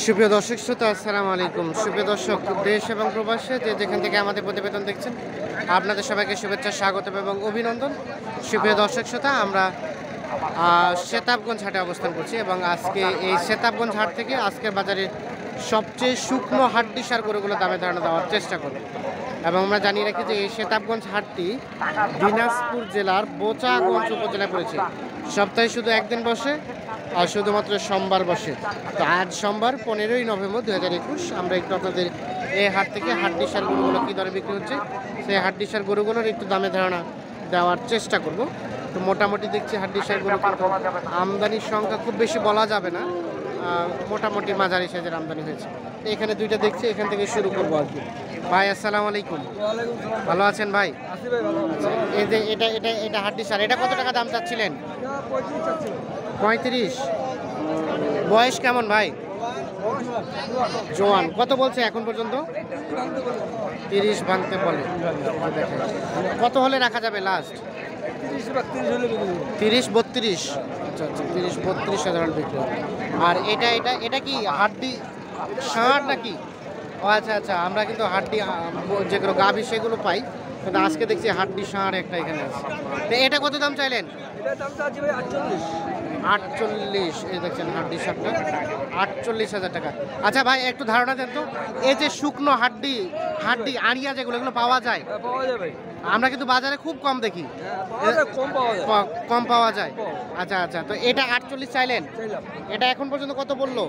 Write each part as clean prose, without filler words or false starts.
সুপ্রিয় দর্শক শ্রোতা, আসসালামু আলাইকুম। সুপ্রিয় দর্শক, দেশ এবং প্রবাসে যে যেখান থেকে আমাদের প্রতিবেদন দেখছেন, আপনাদের সবাইকে শুভেচ্ছা, স্বাগত এবং অভিনন্দন। সুপ্রিয় দর্শক শ্রোতা, আমরা সেতাবগঞ্জ হাটে অবস্থান করছি এবং আজকে এই সেতাবগঞ্জ হাট থেকে আজকের বাজারে সবচেয়ে শুকনো হাড্ডিসার গরুগুলো দামে ধারণা দেওয়ার চেষ্টা করব। এবং আমরা জানিয়ে রাখি যে এই সেতাবগঞ্জ হাটটি দিনাজপুর জেলার বোচাগঞ্জ উপজেলায় পড়েছে। সপ্তাহে শুধু একদিন বসে আর শুধুমাত্র সোমবার বসে। তো আজ সোমবার 15ই নভেম্বর 2021 আমরা একটু আপনাদের এই হাট থেকে হাড্ডিসার গরুগুলো কী দরে বিক্রি হচ্ছে সেই হাড্ডিসার গরুগুলোর একটু দামে ধারণা দেওয়ার চেষ্টা করব। তো মোটামুটি দেখছি হাড্ডিসার গরু কিন্তু আমদানির সংখ্যা খুব বেশি বলা যাবে না, মোটামুটি মাঝারি সাইজের আমদানি হয়েছে। এখানে দুইটা দেখছি, এখান থেকে শুরু করবো আর কি। ভাই আসসালামু আলাইকুম, ভালো আছেন ভাই? এই যে এটা এটা এটা হাড্ডিসার, এটা কত টাকা দাম চাচ্ছিলেন? 35। বয়স কেমন ভাই? জোয়ান। কত বলছে এখন পর্যন্ত? 30 ভাঙতে বলে। কত হলে রাখা যাবে লাস্ট? 30-32। আচ্ছা আচ্ছা, 30-32 হাজার বিক্রি। আর এটা এটা এটা কি হাড্ডি ষাঁড় নাকি? ও আচ্ছা আচ্ছা, আমরা কিন্তু হাড্ডি যেগুলো গাভী সেগুলো পাই, কিন্তু আজকে দেখছি হাড্ডি ষাঁড় একটা এখানে আছে। তো এটা কত দাম চাইলেন? 48। এই দেখছেন হাড্ডি ষাঁড়টা 48,000 টাকা। আচ্ছা ভাই, একটু ধারণা দেন তো, এই যে শুকনো হাড্ডি হাড্ডি আড়িয়া যেগুলো, এগুলো পাওয়া যায়? আমরা কিন্তু বাজারে খুব কম দেখি, কম পাওয়া যায়। আচ্ছা আচ্ছা, তো এটা 48 চাইলেন, এটা এখন পর্যন্ত কত বললো?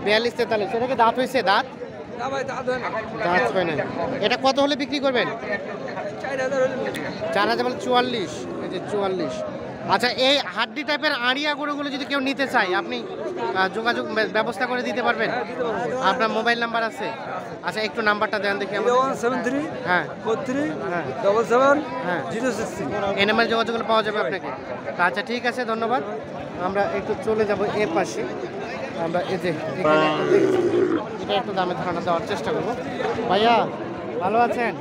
42-43। এটা কি দাঁত হয়েছে? দাঁত দাঁত হয় না। এটা কত হলে বিক্রি করবেন? 4,000 বলে 44। এই যে 44। আচ্ছা, এই হাড্ডি টাইপের আড়িয়া গরুগুলো যদি কেউ নিতে চায়, আপনি যোগাযোগ ব্যবস্থা করে দিতে পারবেন? আপনার মোবাইল নাম্বার আছে? আচ্ছা, একটু নাম্বারটা দেন দেখি। 017 হ্যাঁ 43 হ্যাঁ 77 হ্যাঁ 063। এই নাম্বারে যোগাযোগ করলে পাওয়া যাবে আপনাকে। আচ্ছা ঠিক আছে, ধন্যবাদ। আমরা একটু চলে যাব এ পাশে। আমরা এই যে এখানে এটা একটু দামে ধারণা দেওয়ার চেষ্টা করবো। ভাইয়া ভালো আছেন?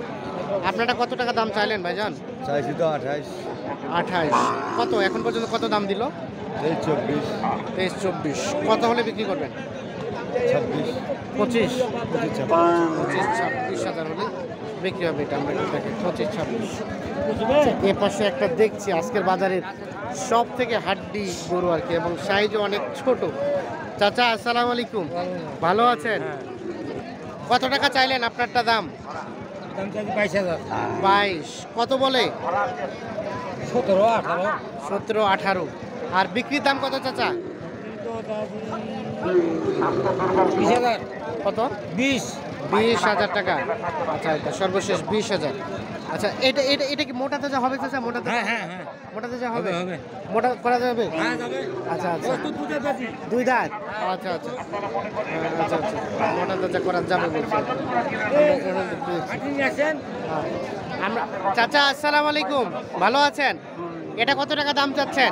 আপনারা কত টাকা দাম চাইলেন ভাইজান? চাইছি তো 28। 28। কত এখন পর্যন্ত কত দাম দিল? 24। 23-24। কত হলে বিক্রি করবেন? 26। 25। 25-26 হাজার হলে বিক্রি হবে। এটা আমরা দেখি 25-26। এ পাশে একটা দেখছি আজকের বাজারের সব থেকে হাড্ডি গরু আর কি, এবং সাইজও অনেক ছোট। চাচা আসসালামু আলাইকুম, ভালো আছেন? কত টাকা চাইলেন আপনারটা দাম? 22। কত বলে? 17-18। আর বিক্রির দাম কত চাচা? 20,000। কত? 20,000 টাকা। আচ্ছা, এটা সর্বশেষ 20,000। আচ্ছা, এটা এটা এটা কি মোটা তাজা হবে চাচা? মোটা তাজা? হ্যাঁ, মোটা তাজা হবে? মোটা করা যাবে? আচ্ছা আচ্ছা, 2 দাঁত। আচ্ছা আচ্ছা আচ্ছা আচ্ছা, মোটা তাজা করা যাবে বলছে। আমরা চাচা আসসালামু আলাইকুম, ভালো আছেন? এটা কত টাকা দাম চাচ্ছেন?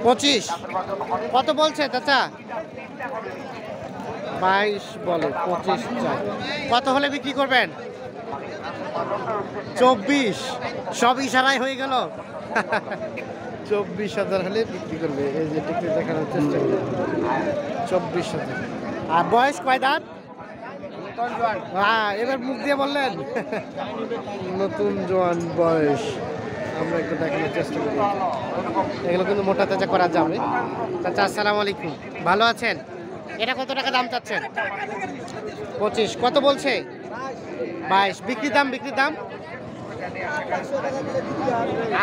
25। কত বলছে চাচা? 22 বলে, 25 চাই। কত হলে বিক্রি করবেন? 24। সব ইশারায় হয়ে গেল। 24,000 হলে বিক্রি করবে। এই যে টিকে দেখানোর চেষ্টা করবে, 24,000। আর বয়স কয় দাঁত? হ্যাঁ, এবার মুখ দিয়ে বললেন নতুন জোয়ান বয়স। আমরা একটু দেখানোর চেষ্টা করি। এগুলো কিন্তু মোটা তাজা করা যাবে। চাচা আসসালামু আলাইকুম, ভালো আছেন? এটা কত টাকা দাম চাচ্ছেন? 25। কত বলছে? 22। বিক্রি দাম? বিক্রি দাম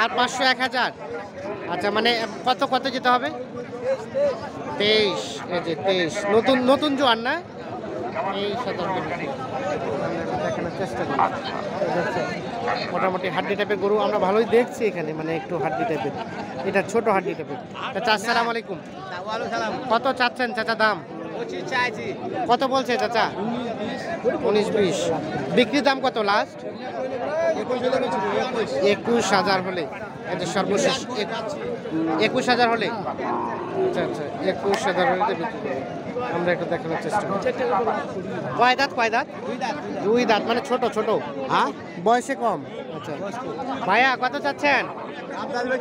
আর 500-1000। আচ্ছা, মানে কত কত যেতে হবে? 23। এই যে 23। নতুন নতুন জোয়ান না? এই 7,000 দেখানোর চেষ্টা করি। মোটামুটি হাড্ডি টাইপের গরু আমরা ভালোই দেখছি এখানে, মানে একটু হাড্ডি টাইপের। এটা ছোট হাড্ডি টাইপের। চাচা আসসালামু আলাইকুম, কত চাচ্ছেন চাচা দাম? কত বলছে চাচা? 19-20। বিক্রি দাম কত লাস্ট? 21,000 হলে। আচ্ছা, সর্বশেষ 21,000 হলে। আচ্ছা আচ্ছা, 21,000 হলে বিক্রি করবে। আমরা একটু দেখানোর চেষ্টা করি। কয় দাঁত? কয় দাঁত? 2 দাঁত। মানে ছোট ছোট? হ্যাঁ, বয়সে কম। আচ্ছা ভাইয়া কত চাচ্ছেন?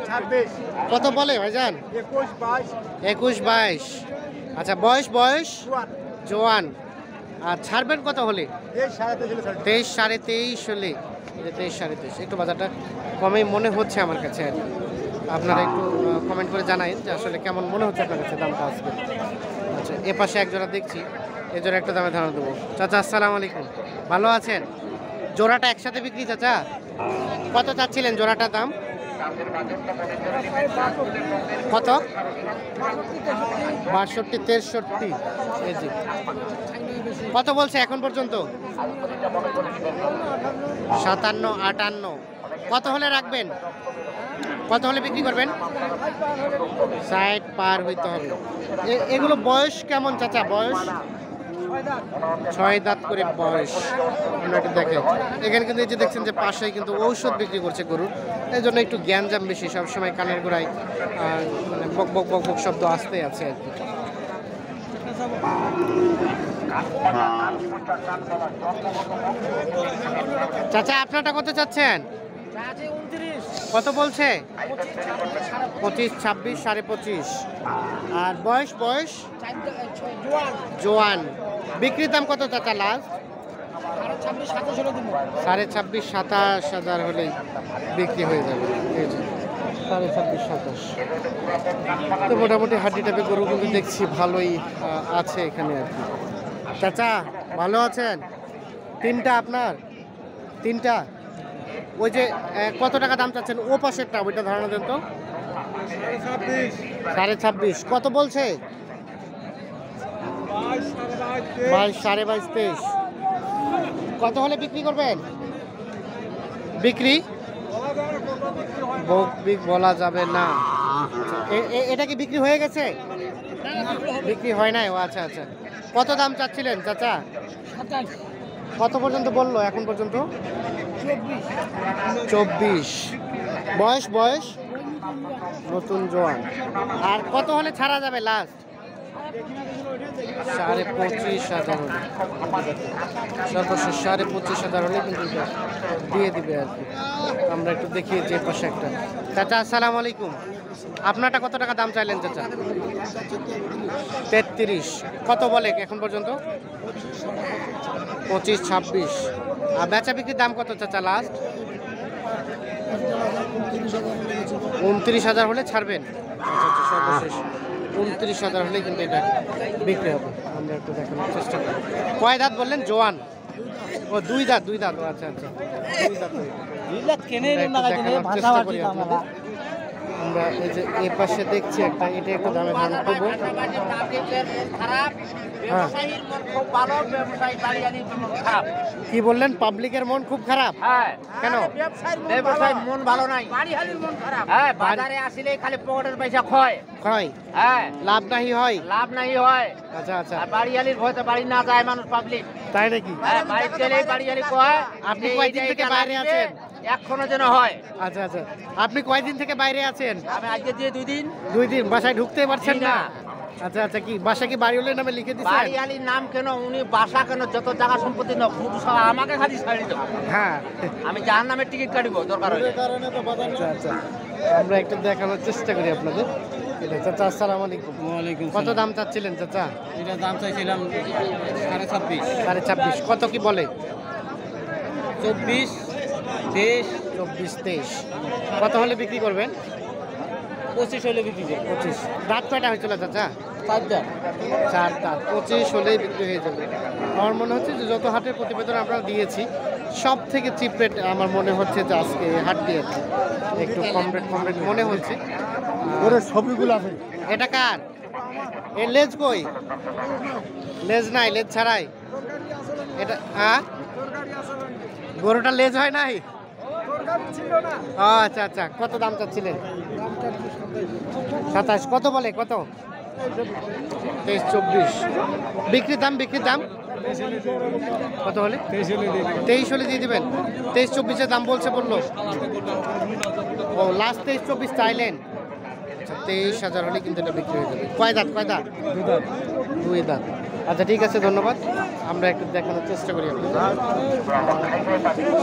26 কত বলে ভাইজান? 21 22 21 22। আচ্ছা বয়স জোয়ান। আর ছাড়বেন কত হলে? 23 23.5 হলে। 23 23.5। একটু বাজারটা কমই মনে হচ্ছে আমার কাছে আর কি। আপনারা একটু কমেন্ট করে জানাইন যে আসলে কেমন মনে হচ্ছে আপনার কাছে দামটা আজকে। আচ্ছা এ পাশে এক জোড়া দেখছি, এ জোড়া একটা দামে ধারণা দেবো। চাচা আসসালামু আলাইকুম, ভালো আছেন? জোড়াটা একসাথে বিক্রি চাচা? কত চাচ্ছিলেন জোড়াটার দাম? কত? 62 63। এই জি। কত বলছে এখন পর্যন্ত? 57 58। কত হলে রাখবেন? কত হলে বিক্রি করবেন? 60 পার হইতে হবে। এগুলো বয়স কেমন চাচা? বয়স 6 দাঁত করে বয়স। আমরা একটু দেখেন এখানে কিন্তু এই যে দেখছেন যে পাশেই কিন্তু ঔষধ বিক্রি করছে গরুর, এই জন্য একটু জ্ঞানজাম বেশি, সবসময় কানের গোড়ায় মানে বক বক বক বক শব্দ আসতে আছে আর কি। চাচা আপনারটা কত চাচ্ছেন? কত বলছে? 25 26 25.5। আর বয়স জোয়ান। বিক্রির দাম কত চাচা লাস্ট? 26.5 27 হলেই বিক্রি হয়ে যাবে। এই যে 26.5 27। তো মোটামুটি হাড্ডি টাইপে গরু কিন্তু দেখছি ভালোই আছে এখানে আর কি। চাচা ভালো আছেন? তিনটা আপনার? তিনটা? ওই যে কত টাকা দাম চাচ্ছেন ও পাশেরটা, ওইটা ধারণা দেন তো। 26.5। কত বলছে? 22 22.5 23। কত হলে বিক্রি করবেন? বিক্রি বলা যাবে না। এটা কি বিক্রি হয়ে গেছে? বিক্রি হয় নাই। ও আচ্ছা আচ্ছা। কত দাম চাচ্ছিলেন চাচা? কত পর্যন্ত বললো এখন পর্যন্ত? 24। বয়স নতুন জোয়ান। আর কত হলে ছাড়া যাবে লাস্ট? 25,500 হলে। সর্বশেষ 25,500 হলে কিন্তু দিয়ে দিবে আর কি। আমরা একটু দেখি যে পাশে একটা। চাচা আসসালামু আলাইকুম, আপনারটা কত টাকা দাম চাইলেন চাচা? 33। কত বলে এখন পর্যন্ত? 25 26। আর বেচা বিক্রির দাম কত চাচা লাস্ট? 29,000 হলে ছাড়বেন? আচ্ছা আচ্ছা, সর্বশেষ 29,000 হলে কিন্তু এটা বিক্রি হবে। আমরা একটু দেখানোর চেষ্টা করি। কয় দাঁত বললেন? জোয়ান। ও দুই দাঁত। ও আচ্ছা আচ্ছা, দুই দাঁত। চেষ্টা করি আপনাদের। আমরা এই যে এ পাশে দেখছি একটা, এটা একটু দামে ধান করবো। হ্যাঁ কি বললেন? পাবলিকের মন খুব খারাপ? হ্যাঁ। কেন? ব্যবসায়ীর মন ভালো নাই। হ্যাঁ, বাজারে আসলে খালি পকেটের পয়সা খয়। হ্যাঁ, লাভ নাহি হয়। লাভ নাই হয়। আচ্ছা আচ্ছা, আর বাড়িয়ালির ভয়তে বাড়ি না যায় মানুষ, পাবলিক। তাই নাকি? হ্যাঁ, বাড়ি গেলেই বাড়িয়ালি কয়। আপনি কয়দিন থেকে বাইরে আছেন? এখনো যেন হয়। আচ্ছা আচ্ছা, আপনি কয়দিন থেকে বাইরে আছেন? আমি আজকে দিয়ে 2 দিন। 2 দিন। বাসায় ঢুকতে পারছেন না? না। আচ্ছা আচ্ছা, কি বাসা কি বাড়িওয়ালের নামে লিখে দিচ্ছেন? বাড়িয়ালির নাম কেন, উনি বাসা কেন, যত জায়গা সম্পত্তি না শুধু আমাকে খালি ছাড়ি দেবো। হ্যাঁ, আমি জাহান নামের টিকিট কাটবো দরকার হলে। আচ্ছা আচ্ছা, আমরা একটু দেখানোর চেষ্টা করি আপনাদের। এটা চাচা আসসালামু আলাইকুম। ওয়ালাইকুম কত দাম চাচ্ছিলেন চাচা? এটা দাম চাইছিলাম 26.5 26.5। কত কি বলে? 24 23 24 23। কত হলে বিক্রি করবেন? 25 হলে বিক্রি করব। 25। দাঁত কয়টা হয়েছিল চাচা? 4 দাম। 4 দাঁত। 25 হলেই বিক্রি হয়ে যাবে। আমার মনে হচ্ছে যে যত হাটের প্রতিবেদন আমরা দিয়েছি সব থেকে চিপ রেট আমার মনে হচ্ছে যে আজকে হাট দিয়েছে একটু কম রেট মনে হচ্ছে। ওরে ছবিগুলো আছে। এটা কার? এর লেজ কই? লেজ নাই, লেজ ছাড়াই এটা। হ্যাঁ, গরুটা লেজ হয় নাই? ও আচ্ছা আচ্ছা, কত দাম চাচ্ছিলেন? 27। কত বলে? কত? 23 24। বিক্রির দাম কত হলে? 23 হলে দিয়ে দিবেন। 23 24 দাম বলছে বললো। ও লাস্ট 23 24 চাইলেন? আচ্ছা 23,000 হলে কিন্তু এটা বিক্রি হয়ে যাবে। কয় দাঁত? দুই দাঁত। আচ্ছা ঠিক আছে, ধন্যবাদ। আমরা একটু দেখানোর চেষ্টা করি আপনাদের।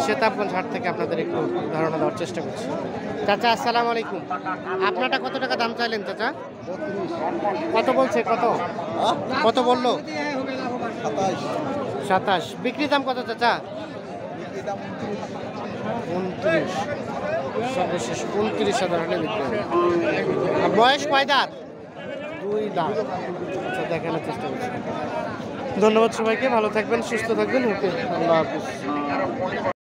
সেতাবগঞ্জ হাট থেকে আপনাদের একটু ধারণা দেওয়ার চেষ্টা করছি। চাচা আসসালামু আলাইকুম, আপনারটা কত টাকা দাম চাইলেন চাচা? কত বলছে? কত বললো? 27। বিক্রি দাম কত চাচা? 29। সর্বশেষ 29,000 হলে বিক্রি হবে। আর বয়স কয় দাঁত? 2 দাঁত। আচ্ছা দেখানোর চেষ্টা করছি। ধন্যবাদ সবাইকে, ভালো থাকবেন, সুস্থ থাকবেন। ওকে, আল্লাহ হাফিজ।